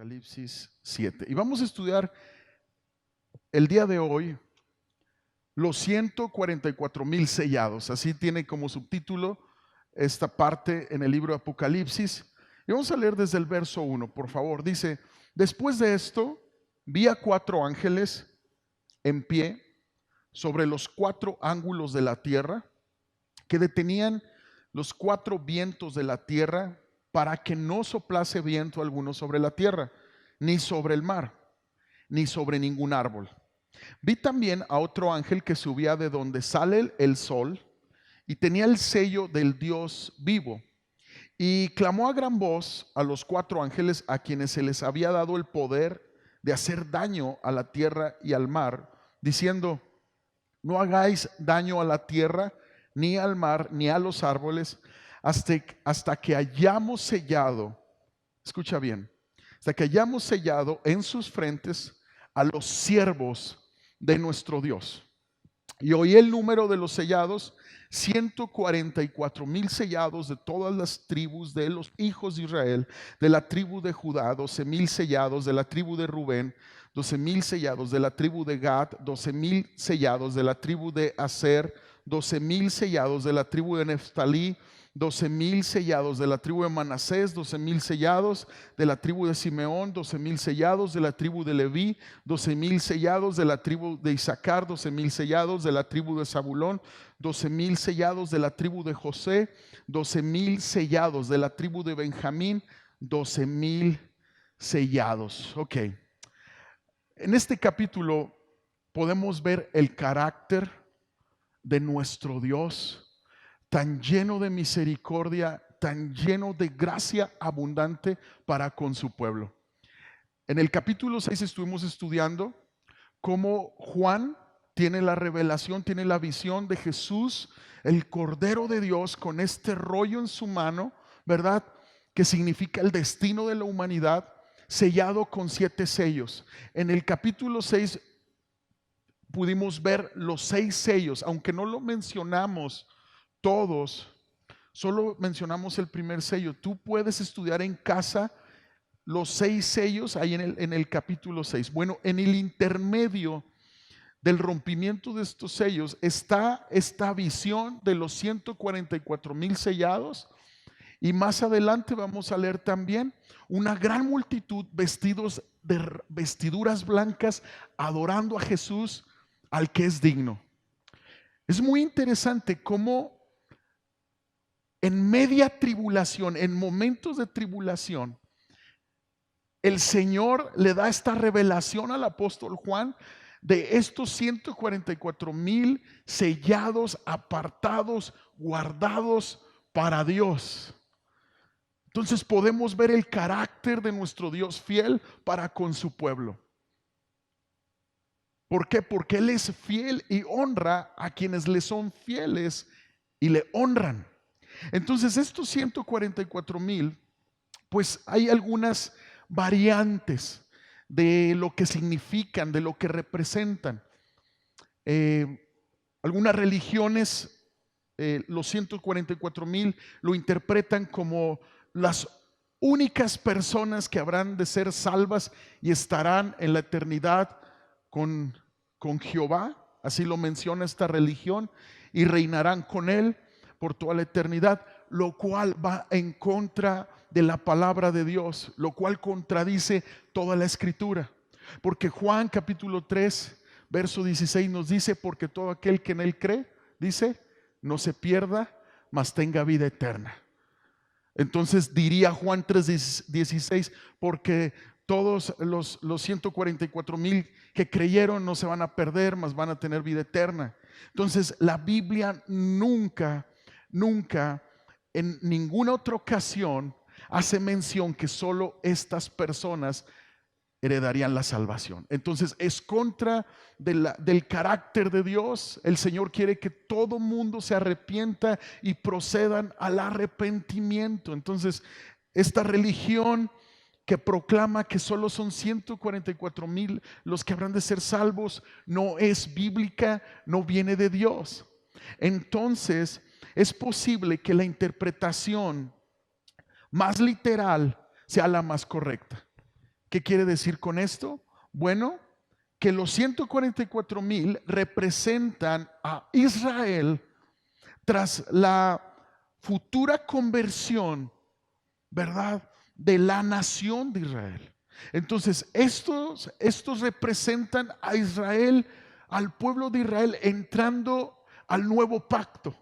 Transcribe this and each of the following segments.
Apocalipsis 7. Y vamos a estudiar el día de hoy los 144,000 sellados. Así tiene como subtítulo esta parte en el libro de Apocalipsis. Y vamos a leer desde el verso 1, por favor. Dice: después de esto, vi a 4 ángeles en pie sobre los 4 ángulos de la tierra, que detenían los 4 vientos de la tierra para que no soplase viento alguno sobre la tierra, ni sobre el mar, ni sobre ningún árbol. Vi también a otro ángel que subía de donde sale el sol y tenía el sello del Dios vivo. Y clamó a gran voz a los 4 ángeles a quienes se les había dado el poder de hacer daño a la tierra y al mar, diciendo: no hagáis daño a la tierra, ni al mar, ni a los árboles, hasta que hayamos sellado, escucha bien, hasta que hayamos sellado en sus frentes a los siervos de nuestro Dios. Y oí el número de los sellados: 144,000 sellados de todas las tribus de los hijos de Israel. De la tribu de Judá, 12,000 sellados. De la tribu de Rubén, 12,000 sellados. De la tribu de Gad, 12,000 sellados. De la tribu de Aser, 12,000 sellados. De la tribu de Neftalí, 12,000 sellados. De la tribu de Manasés, 12,000 sellados. De la tribu de Simeón, 12,000 sellados. De la tribu de Leví, 12,000 sellados. De la tribu de Isaacar, 12,000 sellados. De la tribu de Zabulón, 12,000 sellados. De la tribu de José, 12,000 sellados. De la tribu de Benjamín, 12,000 sellados. Ok. En este capítulo podemos ver el carácter de nuestro Dios, tan lleno de misericordia, tan lleno de gracia abundante para con su pueblo. En el capítulo 6 estuvimos estudiando cómo Juan tiene la revelación, tiene la visión de Jesús, el Cordero de Dios, con este rollo en su mano, ¿verdad? Que significa el destino de la humanidad, sellado con 7 sellos. En el capítulo 6 pudimos ver los 6 sellos, aunque no lo mencionamos todos, solo mencionamos el primer sello. Tú puedes estudiar en casa los 6 sellos ahí en el capítulo 6. Bueno, en el intermedio del rompimiento de estos sellos está esta visión de los 144,000 sellados, y más adelante vamos a leer también una gran multitud vestidos de vestiduras blancas adorando a Jesús, al que es digno. Es muy interesante cómo en media tribulación, en momentos de tribulación, el Señor le da esta revelación al apóstol Juan de estos 144,000 sellados, apartados, guardados para Dios. Entonces podemos ver el carácter de nuestro Dios fiel para con su pueblo. ¿Por qué? Porque Él es fiel y honra a quienes le son fieles y le honran. Entonces estos 144,000, pues hay algunas variantes de lo que significan, de lo que representan. Algunas religiones, los 144,000 lo interpretan como las únicas personas que habrán de ser salvas y estarán en la eternidad con Jehová. Así lo menciona esta religión, y reinarán con Él por toda la eternidad, lo cual va en contra de la palabra de Dios, lo cual contradice toda la escritura. Porque Juan capítulo 3 verso 16 nos dice: porque todo aquel que en Él cree, dice, no se pierda, mas tenga vida eterna. Entonces diría Juan 3:16: porque todos los 144,000 que creyeron no se van a perder, mas van a tener vida eterna. Entonces la Biblia nunca en ninguna otra ocasión hace mención que solo estas personas heredarían la salvación. Entonces es contra del carácter de Dios. El Señor quiere que todo mundo se arrepienta y procedan al arrepentimiento. Entonces esta religión que proclama que solo son 144,000 los que habrán de ser salvos, no es bíblica, no viene de Dios. Entonces es posible que la interpretación más literal sea la más correcta. ¿Qué quiere decir con esto? Bueno, que los 144,000 representan a Israel tras la futura conversión, ¿verdad?, de la nación de Israel. Entonces, estos representan a Israel, al pueblo de Israel, entrando al nuevo pacto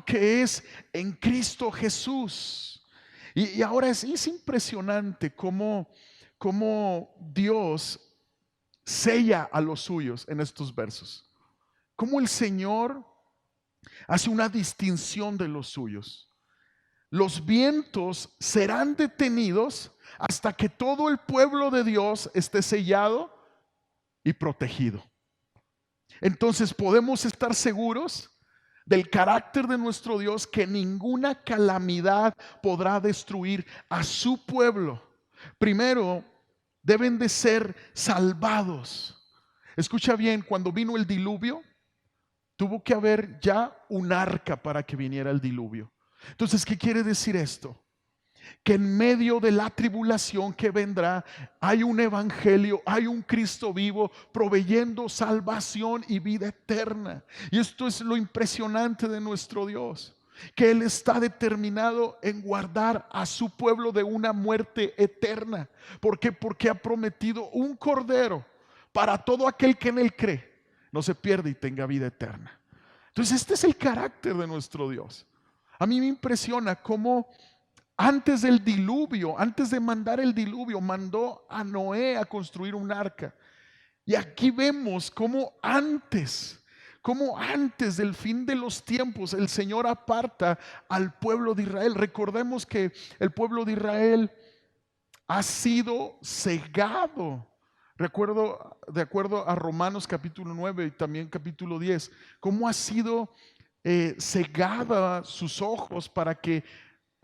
que es en Cristo Jesús. Y ahora es impresionante cómo Dios sella a los suyos en estos versos. Cómo el Señor hace una distinción de los suyos. Los vientos serán detenidos hasta que todo el pueblo de Dios esté sellado y protegido. Entonces podemos estar seguros del carácter de nuestro Dios, que ninguna calamidad podrá destruir a su pueblo. Primero, deben de ser salvados. Escucha bien, cuando vino el diluvio, tuvo que haber ya un arca para que viniera el diluvio. Entonces, ¿qué quiere decir esto? Que en medio de la tribulación que vendrá, hay un evangelio, hay un Cristo vivo proveyendo salvación y vida eterna. Y esto es lo impresionante de nuestro Dios, que Él está determinado en guardar a su pueblo de una muerte eterna. ¿Por qué? Porque ha prometido un cordero para todo aquel que en Él cree, no se pierda y tenga vida eterna. Entonces, este es el carácter de nuestro Dios. A mí me impresiona cómo antes del diluvio, antes de mandar el diluvio, mandó a Noé a construir un arca. Y aquí vemos cómo antes del fin de los tiempos, el Señor aparta al pueblo de Israel. Recordemos que el pueblo de Israel ha sido cegado. De acuerdo a Romanos capítulo 9 y también capítulo 10, cómo ha sido cegada sus ojos para que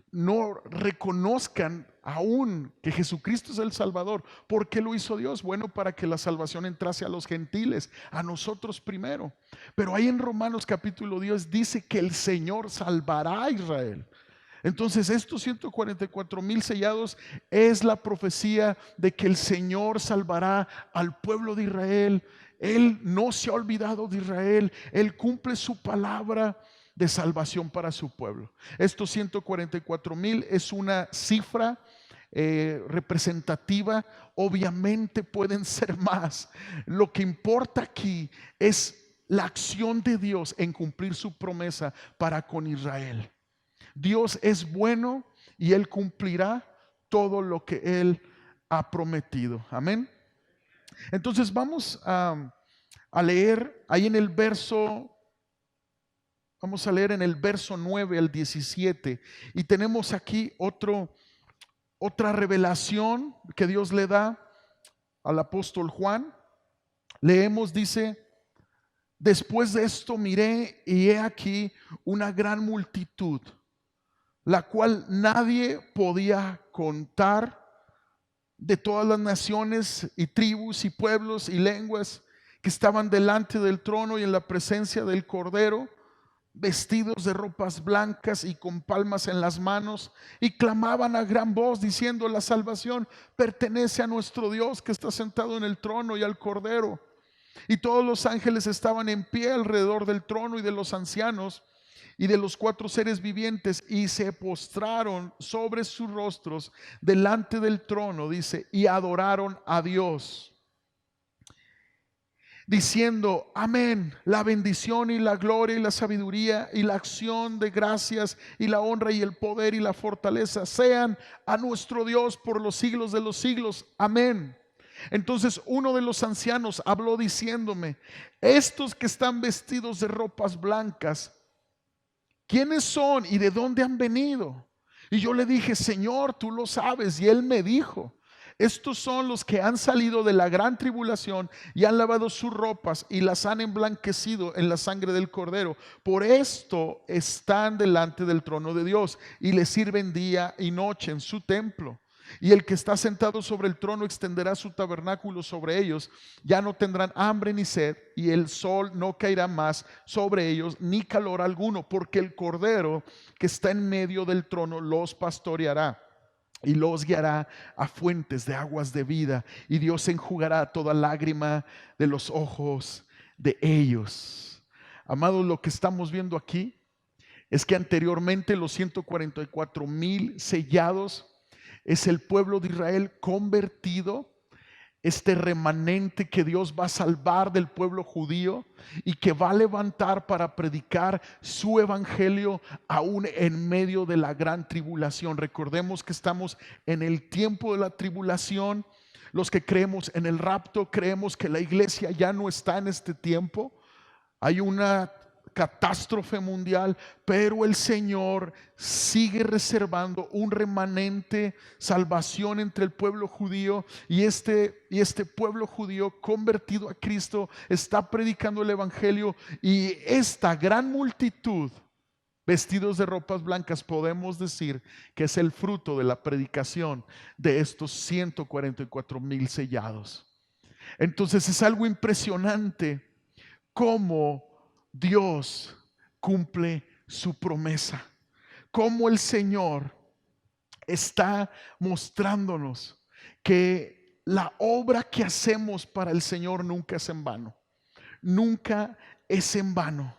no reconozcan aún que Jesucristo es el Salvador. ¿Por qué lo hizo Dios? Bueno, para que la salvación entrase a los gentiles, a nosotros primero. Pero ahí en Romanos capítulo 10 dice que el Señor salvará a Israel. Entonces, estos 144,000 sellados es la profecía de que el Señor salvará al pueblo de Israel. Él no se ha olvidado de Israel. Él cumple su palabra de salvación para su pueblo. Estos 144,000 es una cifra representativa. Obviamente pueden ser más. Lo que importa aquí es la acción de Dios en cumplir su promesa para con Israel. Dios es bueno y Él cumplirá todo lo que Él ha prometido. Amén. Entonces vamos a leer ahí en el verso. Vamos a leer en el verso 9 al 17. Y tenemos aquí otra revelación que Dios le da al apóstol Juan. Leemos, dice: después de esto miré y he aquí una gran multitud, la cual nadie podía contar, de todas las naciones y tribus y pueblos y lenguas, que estaban delante del trono y en la presencia del Cordero, vestidos de ropas blancas y con palmas en las manos, y clamaban a gran voz diciendo: la salvación pertenece a nuestro Dios, que está sentado en el trono, y al Cordero. Y todos los ángeles estaban en pie alrededor del trono y de los ancianos y de los 4 seres vivientes, y se postraron sobre sus rostros delante del trono, dice, y adoraron a Dios, diciendo: amén, la bendición y la gloria y la sabiduría y la acción de gracias y la honra y el poder y la fortaleza sean a nuestro Dios por los siglos de los siglos. Amén. Entonces uno de los ancianos habló diciéndome: estos que están vestidos de ropas blancas, ¿quiénes son y de dónde han venido? Y yo le dije: Señor, tú lo sabes. Y él me dijo: estos son los que han salido de la gran tribulación y han lavado sus ropas y las han emblanquecido en la sangre del Cordero. Por esto están delante del trono de Dios y le sirven día y noche en su templo. Y el que está sentado sobre el trono extenderá su tabernáculo sobre ellos. Ya no tendrán hambre ni sed, y el sol no caerá más sobre ellos, ni calor alguno, porque el Cordero que está en medio del trono los pastoreará y los guiará a fuentes de aguas de vida, y Dios enjugará toda lágrima de los ojos de ellos. Amados, lo que estamos viendo aquí es que anteriormente los 144,000 sellados es el pueblo de Israel convertido, este remanente que Dios va a salvar del pueblo judío y que va a levantar para predicar su evangelio aún en medio de la gran tribulación. Recordemos que estamos en el tiempo de la tribulación. Los que creemos en el rapto creemos que la iglesia ya no está en este tiempo. Hay una catástrofe mundial, pero el Señor sigue reservando un remanente, salvación entre el pueblo judío, y este pueblo judío convertido a Cristo está predicando el evangelio, y esta gran multitud vestidos de ropas blancas podemos decir que es el fruto de la predicación de estos 144,000 sellados. Entonces es algo impresionante cómo Dios cumple su promesa, cómo el Señor está mostrándonos que la obra que hacemos para el Señor nunca es en vano, nunca es en vano.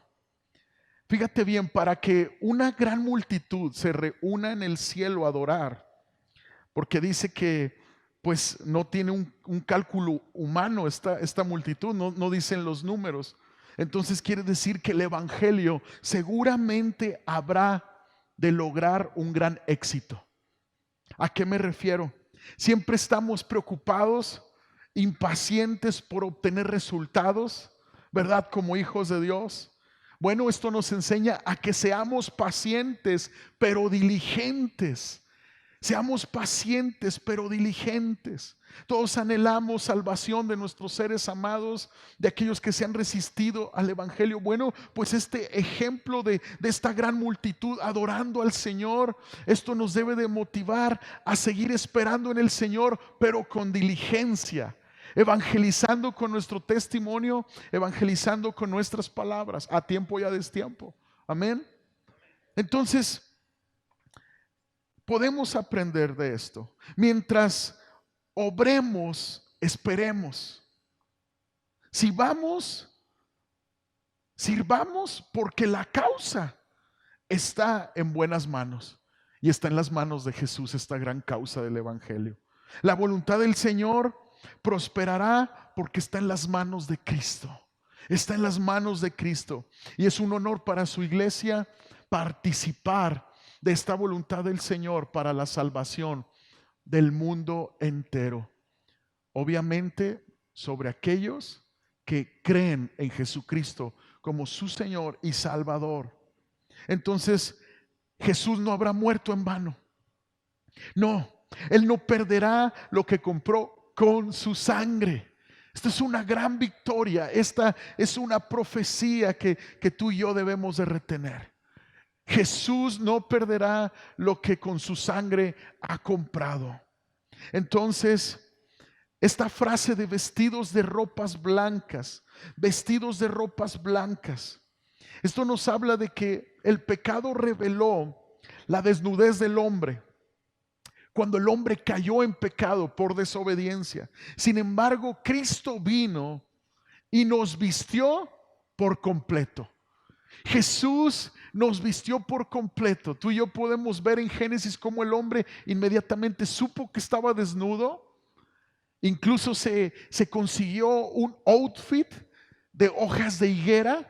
Fíjate bien, para que una gran multitud se reúna en el cielo a adorar, porque dice que pues no tiene un cálculo humano esta multitud, no dicen los números. Entonces quiere decir que el evangelio seguramente habrá de lograr un gran éxito. ¿A qué me refiero? Siempre estamos preocupados, impacientes por obtener resultados, ¿verdad? Como hijos de Dios. Bueno, esto nos enseña a que seamos pacientes, pero diligentes. Seamos pacientes, pero diligentes. Todos anhelamos salvación de nuestros seres amados, de aquellos que se han resistido al evangelio. Bueno, pues este ejemplo de esta gran multitud adorando al Señor, esto nos debe de motivar a seguir esperando en el Señor, pero con diligencia, evangelizando con nuestro testimonio, evangelizando con nuestras palabras, a tiempo y a destiempo. Amén. Entonces podemos aprender de esto. Mientras obremos, esperemos. Si vamos, sirvamos, porque la causa está en buenas manos, y está en las manos de Jesús, esta gran causa del evangelio. La voluntad del Señor prosperará porque está en las manos de Cristo. Está en las manos de Cristo, y es un honor para su iglesia participar de esta voluntad del Señor para la salvación del mundo entero. Obviamente sobre aquellos que creen en Jesucristo como su Señor y Salvador. Entonces Jesús no habrá muerto en vano. No, Él no perderá lo que compró con su sangre. Esta es una gran victoria. Esta es una profecía que tú y yo debemos de retener. Jesús no perderá lo que con su sangre ha comprado. Entonces, esta frase de vestidos de ropas blancas, vestidos de ropas blancas, esto nos habla de que el pecado reveló la desnudez del hombre cuando el hombre cayó en pecado por desobediencia. Sin embargo, Cristo vino y nos vistió por completo. Jesús nos vistió por completo. Tú y yo podemos ver en Génesis cómo el hombre inmediatamente supo que estaba desnudo. Incluso se consiguió un outfit de hojas de higuera,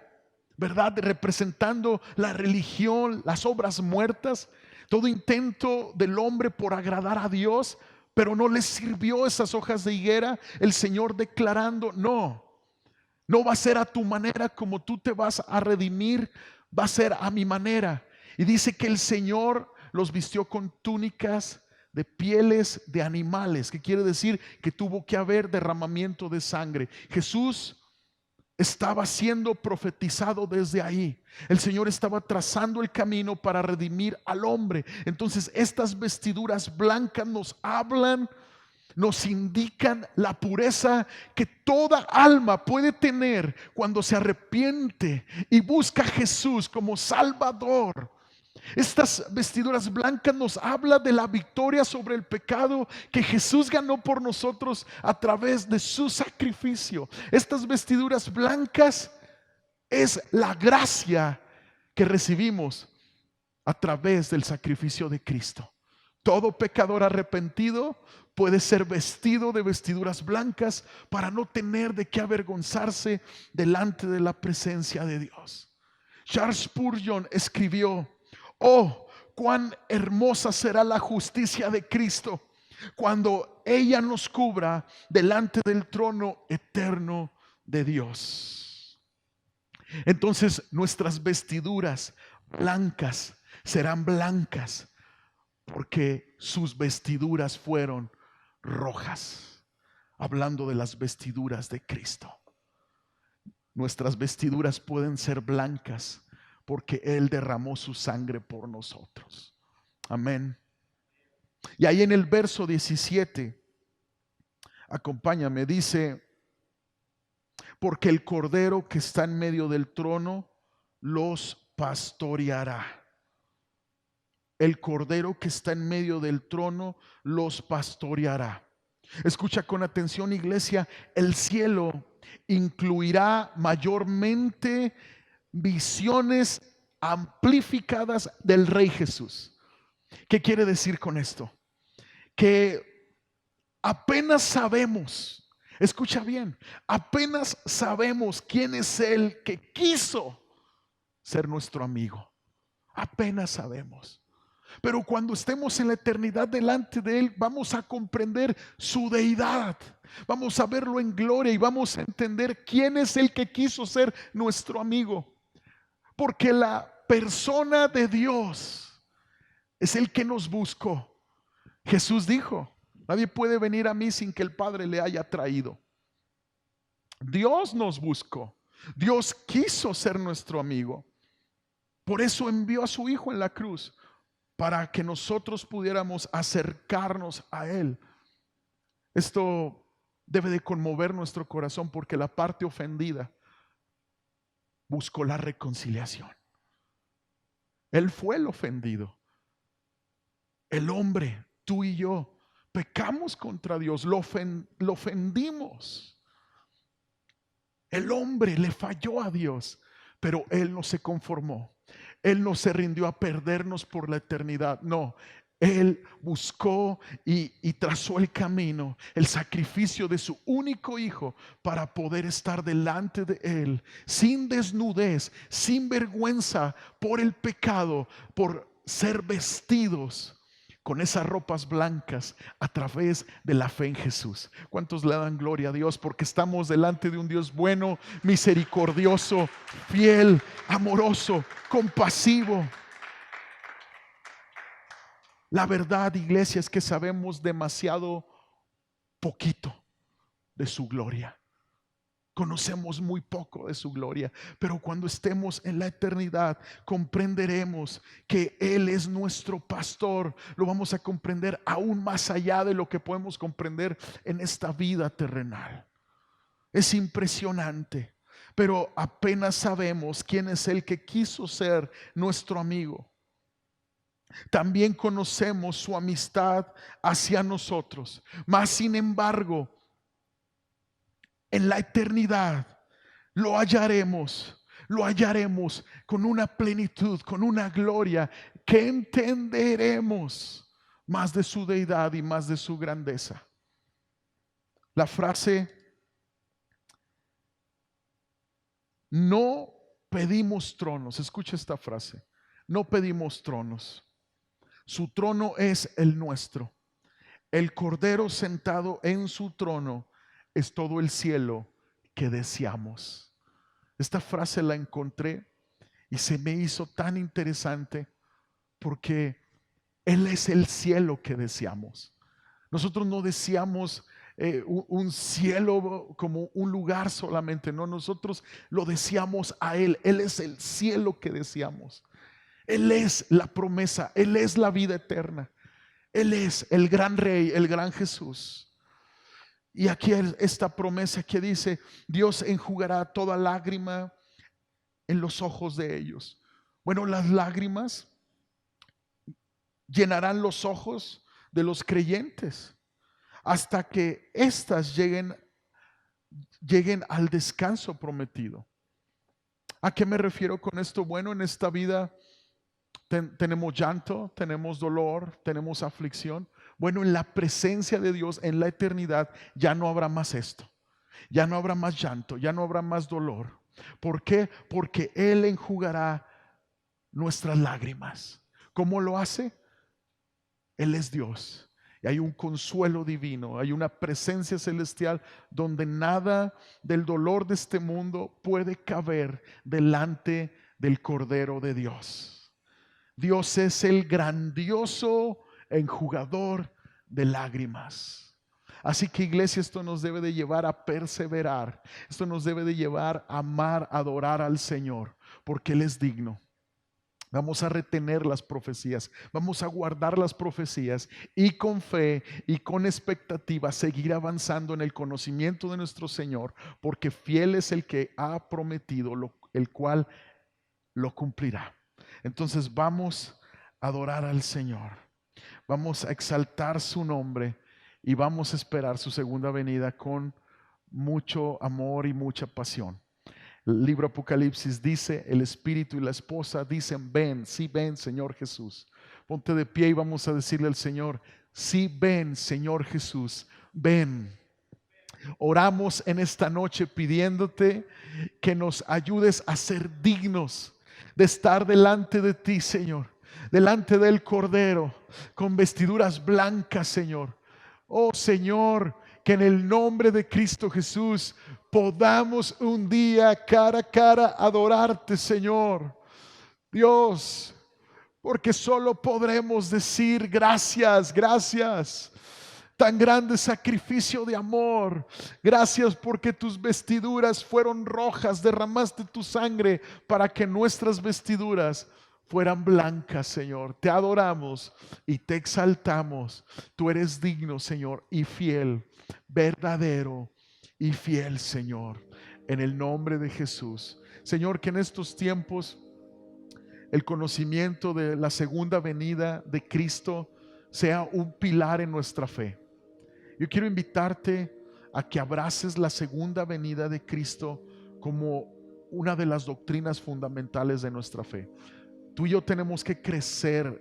¿verdad? Representando la religión, las obras muertas, todo intento del hombre por agradar a Dios, pero no les sirvió esas hojas de higuera. El Señor declarando: no va a ser a tu manera como tú te vas a redimir, va a ser a mi manera. Y dice que el Señor los vistió con túnicas de pieles de animales, que quiere decir que tuvo que haber derramamiento de sangre. Jesús estaba siendo profetizado desde ahí. El Señor estaba trazando el camino para redimir al hombre. Entonces estas vestiduras blancas nos hablan, nos indican la pureza que toda alma puede tener cuando se arrepiente y busca a Jesús como Salvador. Estas vestiduras blancas nos habla de la victoria sobre el pecado que Jesús ganó por nosotros a través de su sacrificio. Estas vestiduras blancas es la gracia que recibimos a través del sacrificio de Cristo. Todo pecador arrepentido puede ser vestido de vestiduras blancas para no tener de qué avergonzarse delante de la presencia de Dios. Charles Spurgeon escribió: oh, cuán hermosa será la justicia de Cristo cuando ella nos cubra delante del trono eterno de Dios. Entonces nuestras vestiduras blancas serán blancas porque sus vestiduras fueron rojas, hablando de las vestiduras de Cristo. Nuestras vestiduras pueden ser blancas porque Él derramó su sangre por nosotros. Amén. Y ahí en el verso 17, acompáñame, dice: porque el Cordero que está en medio del trono los pastoreará. El Cordero que está en medio del trono los pastoreará. Escucha con atención, iglesia. El cielo incluirá mayormente visiones amplificadas del Rey Jesús. ¿Qué quiere decir con esto? Que apenas sabemos, escucha bien, apenas sabemos quién es el que quiso ser nuestro amigo. Apenas sabemos. Pero cuando estemos en la eternidad delante de Él, vamos a comprender su deidad. Vamos a verlo en gloria y vamos a entender quién es el que quiso ser nuestro amigo. Porque la persona de Dios es el que nos buscó. Jesús dijo: nadie puede venir a mí sin que el Padre le haya traído. Dios nos buscó. Dios quiso ser nuestro amigo. Por eso envió a su Hijo en la cruz, para que nosotros pudiéramos acercarnos a Él. Esto debe de conmover nuestro corazón, porque la parte ofendida buscó la reconciliación. Él fue el ofendido. El hombre, tú y yo, pecamos contra Dios, lo ofendimos. El hombre le falló a Dios, pero Él no se conformó. Él no se rindió a perdernos por la eternidad. No, Él buscó y trazó el camino, el sacrificio de su único Hijo, para poder estar delante de Él sin desnudez, sin vergüenza por el pecado, por ser vestidos con esas ropas blancas a través de la fe en Jesús. ¿Cuántos le dan gloria a Dios? Porque estamos delante de un Dios bueno, misericordioso, fiel, amoroso, compasivo. La verdad, iglesia, es que sabemos demasiado poquito de su gloria. Conocemos muy poco de su gloria, pero cuando estemos en la eternidad comprenderemos que Él es nuestro pastor. Lo vamos a comprender aún más allá de lo que podemos comprender en esta vida terrenal. Es impresionante, pero apenas sabemos quién es el que quiso ser nuestro amigo. También conocemos su amistad hacia nosotros, mas sin embargo, en la eternidad lo hallaremos con una plenitud, con una gloria que entenderemos más de su deidad y más de su grandeza. La frase: no pedimos tronos, escucha esta frase: no pedimos tronos, su trono es el nuestro. El Cordero sentado en su trono es todo el cielo que deseamos. Esta frase la encontré y se me hizo tan interesante, porque Él es el cielo que deseamos. Nosotros no deseamos un cielo como un lugar solamente, no, nosotros lo deseamos a Él. Él es el cielo que deseamos. Él es la promesa, Él es la vida eterna. Él es el gran Rey, el gran Jesús. Y aquí esta promesa que dice: Dios enjugará toda lágrima en los ojos de ellos. Bueno, las lágrimas llenarán los ojos de los creyentes hasta que éstas lleguen al descanso prometido. ¿A qué me refiero con esto? Bueno, en esta vida tenemos llanto, tenemos dolor, tenemos aflicción. Bueno, en la presencia de Dios, en la eternidad, ya no habrá más esto. Ya no habrá más llanto, ya no habrá más dolor. ¿Por qué? Porque Él enjugará nuestras lágrimas. ¿Cómo lo hace? Él es Dios. Y hay un consuelo divino, hay una presencia celestial donde nada del dolor de este mundo puede caber delante del Cordero de Dios. Dios es el grandioso enjugador de lágrimas. Así que, iglesia, esto nos debe de llevar a perseverar. Esto nos debe de llevar a amar, a adorar al Señor, porque Él es digno. Vamos a retener las profecías, vamos a guardar las profecías y con fe y con expectativa seguir avanzando en el conocimiento de nuestro Señor, porque fiel es el que ha prometido, el cual lo cumplirá. Entonces vamos a adorar al Señor, vamos a exaltar su nombre y vamos a esperar su segunda venida con mucho amor y mucha pasión. El libro Apocalipsis dice, el espíritu y la esposa dicen, ven, sí ven, Señor Jesús. Ponte de pie y vamos a decirle al Señor, sí ven, Señor Jesús, ven. Oramos en esta noche pidiéndote que nos ayudes a ser dignos de estar delante de ti, Señor, delante del Cordero, con vestiduras blancas, Señor. Oh Señor, que en el nombre de Cristo Jesús podamos un día cara a cara adorarte, Señor. Dios, porque solo podremos decir gracias, gracias. Tan grande sacrificio de amor. Gracias porque tus vestiduras fueron rojas, derramaste tu sangre para que nuestras vestiduras fueran blancas, Señor. Te adoramos y te exaltamos. Tú eres digno, Señor, y fiel, verdadero y fiel, Señor, en el nombre de Jesús. Señor, que en estos tiempos el conocimiento de la segunda venida de Cristo sea un pilar en nuestra fe. Yo quiero invitarte a que abraces la segunda venida de Cristo como una de las doctrinas fundamentales de nuestra fe. Tú y yo tenemos que crecer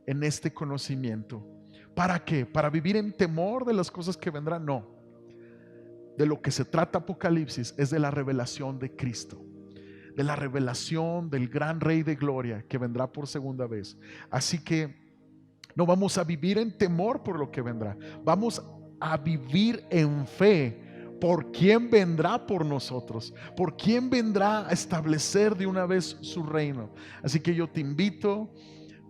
en este conocimiento. ¿Para qué? ¿Para vivir en temor de las cosas que vendrán? No. De lo que se trata Apocalipsis es de la revelación de Cristo, de la revelación del gran Rey de Gloria que vendrá por segunda vez. Así que no vamos a vivir en temor por lo que vendrá. Vamos a vivir en fe por quién vendrá por nosotros, por quién vendrá a establecer de una vez su reino. Así que yo te invito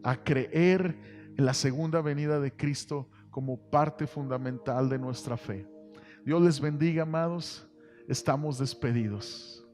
a creer en la segunda venida de Cristo como parte fundamental de nuestra fe. Dios les bendiga, amados. Estamos despedidos.